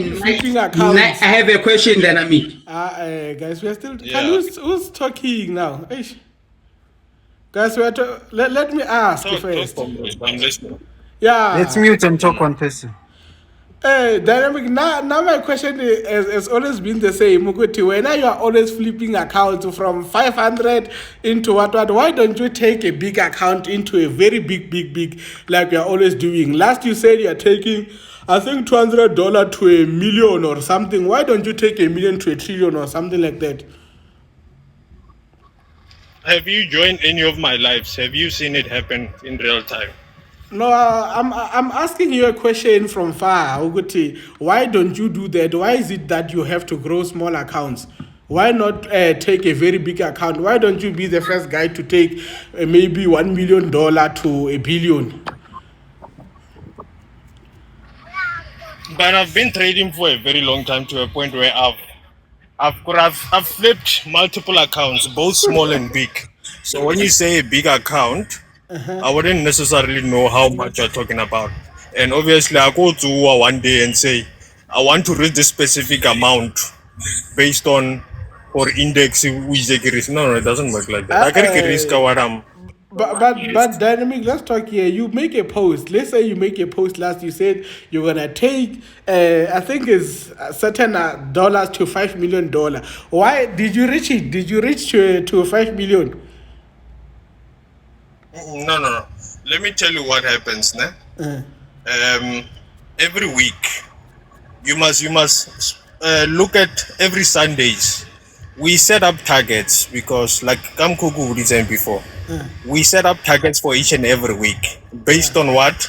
flipping I accounts. have a question, then Ami. Guys, we are still. Can Yeah. who's talking now? Eish. Guys, let me ask Talk, first. comrade. I'm listening. Let's Yeah. mute and talk on person. Dynamic. Now my question has always been the same. Mukuti, when you are always flipping accounts from 500 into what? Why don't you take a big account into a very big, like you are always doing? Last you said you are taking, I think $200 to a million or something. Why don't you take a million to a trillion or something like that? Have you joined any of my lives? Have you seen it happen in real time? No, I'm asking you a question from far, Uguti. Why don't you do that? Why is it that you have to grow small accounts? Why not take a very big account? Why don't you be the first guy to take maybe $1 million to a billion? But I've been trading for a very long time to a point where I've flipped multiple accounts, both small and big. So when you say a big account, I wouldn't necessarily know how much you're talking about. And obviously, I go to one day and say, I want to reach this specific amount based on or index which they risk. No, it doesn't work like that. I can risk Uh, what I'm. but dynamic. Let's talk here. You make a post. Let's say you make a post last. You said you're gonna take. I think it's certain dollars to $5 million. Why did you reach it? Did you reach to 5 million? No. Let me tell you what happens. Né? Every week, you must look at every Sundays. We set up targets because, like Kamkuku was saying before, we set up targets for each and every week based on what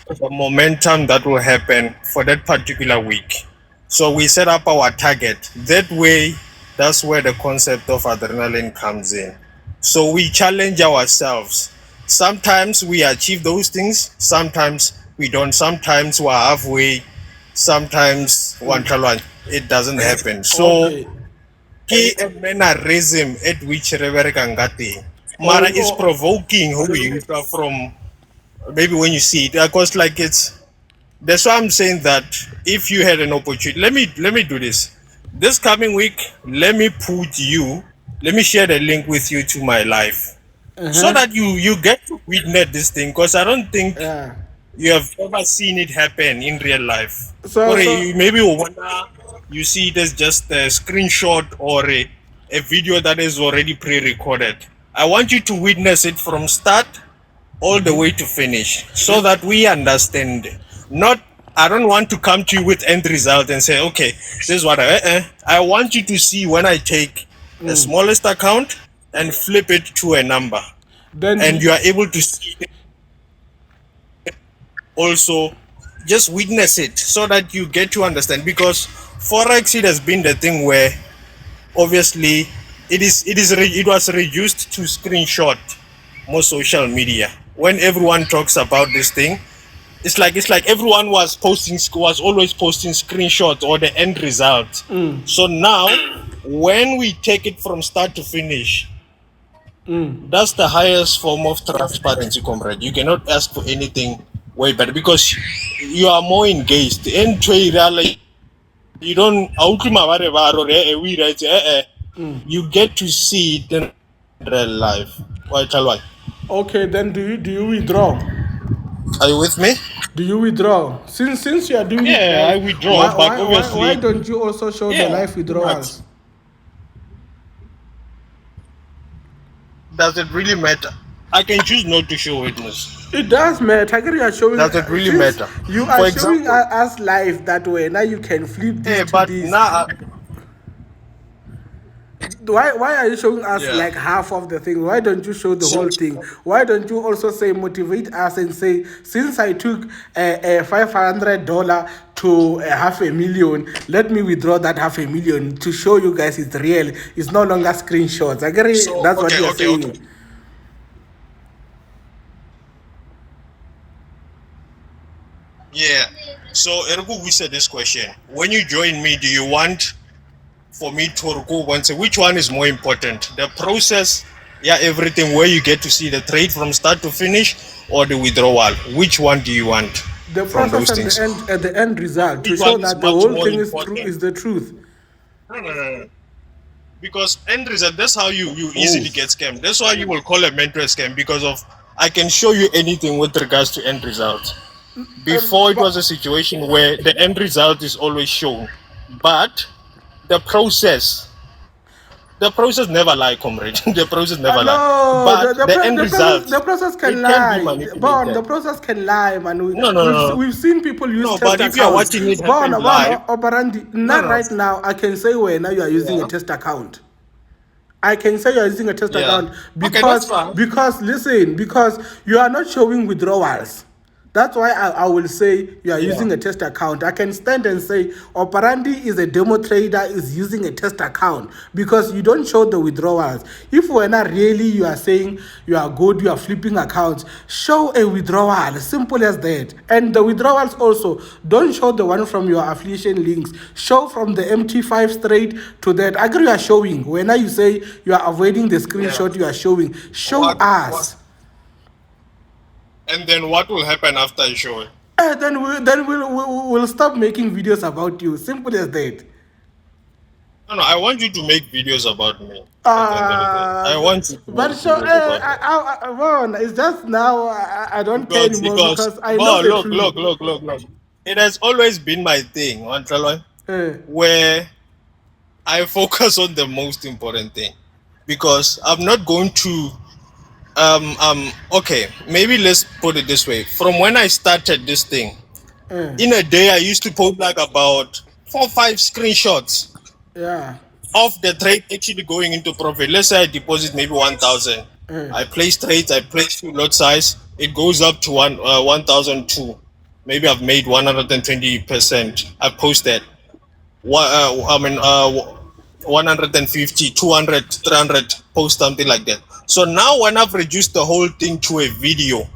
the momentum that will happen for that particular week. So we set up our target. That way, that's where the concept of adrenaline comes in. So we challenge ourselves. Sometimes we achieve those things, sometimes we don't. Sometimes we're halfway, sometimes it doesn't happen. So Okay. ke a mannerism at which Reverend Mara is provoking who you are from maybe when you see it. Because like that's why I'm saying that if you had an opportunity, let me do this. This coming week, let me share the link with you to my life. So that you get to witness this thing, because I don't think Yeah. you have ever seen it happen in real life. So Or so maybe you see it as just a screenshot or a video that is already pre-recorded. I want you to witness it from start all the way to finish so that we understand. Not, I don't want to come to you with end result and say, okay, this is what I want you to see when I take the smallest account and flip it to a number, then and you are able to see it also. Just witness it so that you get to understand, because forex, it has been the thing where obviously it was reduced to screenshot more social media. When everyone talks about this thing, it's like everyone was always posting screenshots or the end result. So now when we take it from start to finish, that's the highest form of transparency, comrade. You cannot ask for anything way better because you are more engaged. And you don't you get to see it in real life. Why? okay, then do you withdraw? Are you with me? Do you withdraw? Since you are doing it Yeah, I live, withdraw, but why obviously, don't you also show the yeah, live but withdrawals? does it really matter? I can choose not to show witness. It does matter. I you are showing. Does it really Since matter? you For are showing example, us live that way, now you can flip this to but this. now, Why are you showing us yeah. like half of the thing? Why don't you show the whole thing? Why don't you also say motivate us and say, since I took a $500 to a $500,000, let me withdraw that $500,000 to show you guys it's real. It's no longer screenshots. I agree. So That's what okay, you are okay, saying. okay. Yeah. So Ergo, we said this question. When you join me, do you want for me to go and say which one is more important? The process, yeah, everything where you get to see the trade from start to finish, or the withdrawal? Which one do you want? The from process those and things. the end result to Which show one is that the much whole more thing is true important? is the truth. No, no, no, no. Because end result, that's how you Oh. easily get scammed. That's why you will call a mentor a scam, because of I can show you anything with regards to end result. Before, it was a But situation where the end result is always shown, but the process the process never lie, comrade. The process never lie, no, but the end result, the process can it can be lie. Bon, manipulated. the process can lie, man. No, no, no, no. We've seen people use No, test but if you are accounts. watching it Bon, happen live, operandi. no, Not no, right now. I can say where now you are using a yeah, test account. I can say you're using a test yeah, account okay, that's fine. because you are not showing withdrawals. That's why I will say you are Yeah, using a test account. I can stand and say operandi is a demo trader is using a test account because you don't show the withdrawals. If we're not really you are saying you are good, you are flipping accounts, show a withdrawal. Simple as that. And the withdrawals also don't show the one from your affiliation links. Show from the MT5 straight to that. Agree you are showing. When you say you are avoiding the yeah. screenshot, you are showing. Show What, us. and then what will happen after you show it? Then we'll stop making videos about you. Simple as that. No, no, I want you to make videos about me. At the end of the day, I Uh, want you to but make so videos about me. well, it's just now I don't care anymore because I know Well, the look, truth. look, look, look, look. It has always been my thing, Wantlaloy, Uh, where I focus on the most important thing, because I'm not going to okay, maybe let's put it this way. From when I started this thing, uh, in a day I used to post like about 4 or 5 screenshots yeah. of the trade actually going into profit. Let's say I deposit maybe 1,000. Uh, I place trades, I place two lot size, it goes up to 1,002. Maybe I've made 120%. I post that. I mean, 150, 200, 300, post something like that. So now when I've reduced the whole thing to a video,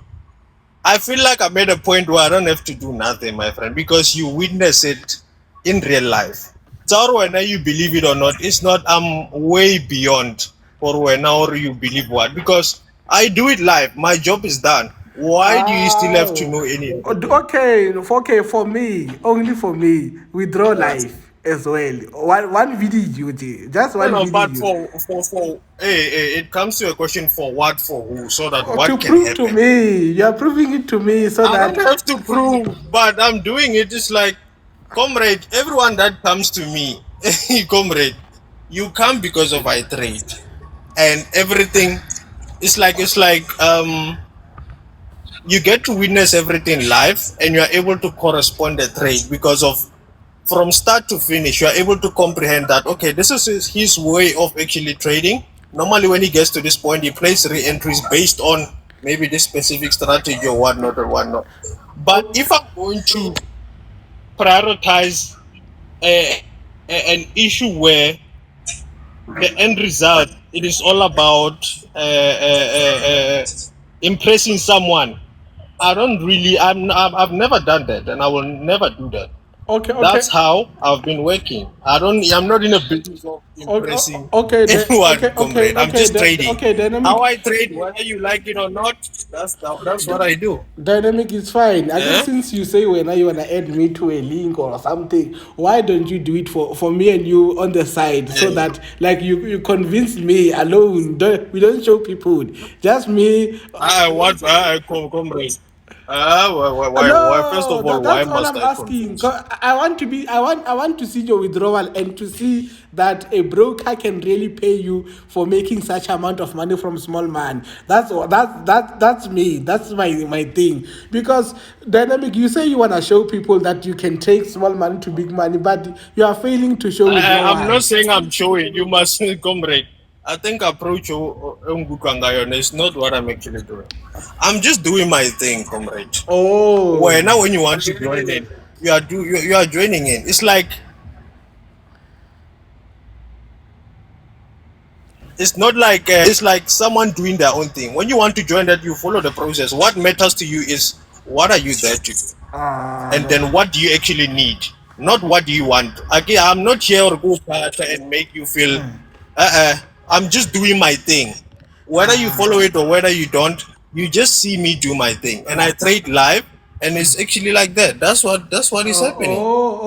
I feel like I'm at a point where I don't have to do nothing, my friend, because you witness it in real life. So whether you believe it or not, it's not I'm way beyond for when or you believe what, because I do it live. My job is done. Why do you still have to oh, know any other thing? okay, for me, only for me, withdraw life as well. One video, just No, one no, but video. for hey, it comes to a question for what, for who, so that To what can prove to happen. me, you are proving it to me so I don't that have to prove, but I'm doing it. It's like, comrade, everyone that comes to me, comrade, you come because of I trade, and everything. It's like you get to witness everything live, and you are able to correspond the trade because of from start to finish. You are able to comprehend that okay, this is his way of actually trading. Normally, when he gets to this point, he plays re-entries based on maybe this specific strategy or whatnot or whatnot. But if I'm going to prioritize an issue where the end result it is all about impressing someone, I don't really. I've never done that, and I will never do that. okay, That's okay. how I've been working. I'm not in a business of Okay, impressing okay, anyone, comrade. I'm just trading. okay, How dynamic. I trade, whether you like it or not, that's what I do. Dynamic is fine. I guess Yeah. since you say when you wanna add me to a link or something, why don't you do it for me and you on the side so Yeah. that like you convince me alone. We don't show people, just me. Comrade. Why? First No, of all, why that's all must I'm I asking. convince you? 'Cause I want to see your withdrawal and to see that a broker can really pay you for making such amount of money from small man. That's me. That's my thing. Because dynamic, you say you wanna show people that you can take small money to big money, but you are failing to show I'm not withdrawals. saying I'm showing. You must, comrade. I think approach Ngukwangayon is not what I'm actually doing. I'm just doing my thing, comrade. Where Oh. now when you want to join in, you are joining in. It's not like it's like someone doing their own thing. When you want to join that, you follow the process. What matters to you is what are you there to do, and then Ah. what do you actually need, not what do you want. Okay, I'm not here to go try and make you feel. Uh, I'm just doing my thing. Whether you follow it or whether you don't, you just see me do my thing, and I trade live, and it's actually like that. That's what is happening.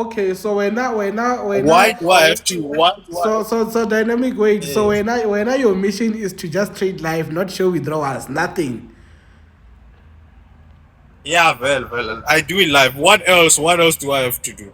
Okay. So when Why I do I have to? Why do I? so dynamic wait. So Yes. when I your mission is to just trade live, not show withdrawals, nothing. Yeah, well, I do it live. What else? What else do I have to do?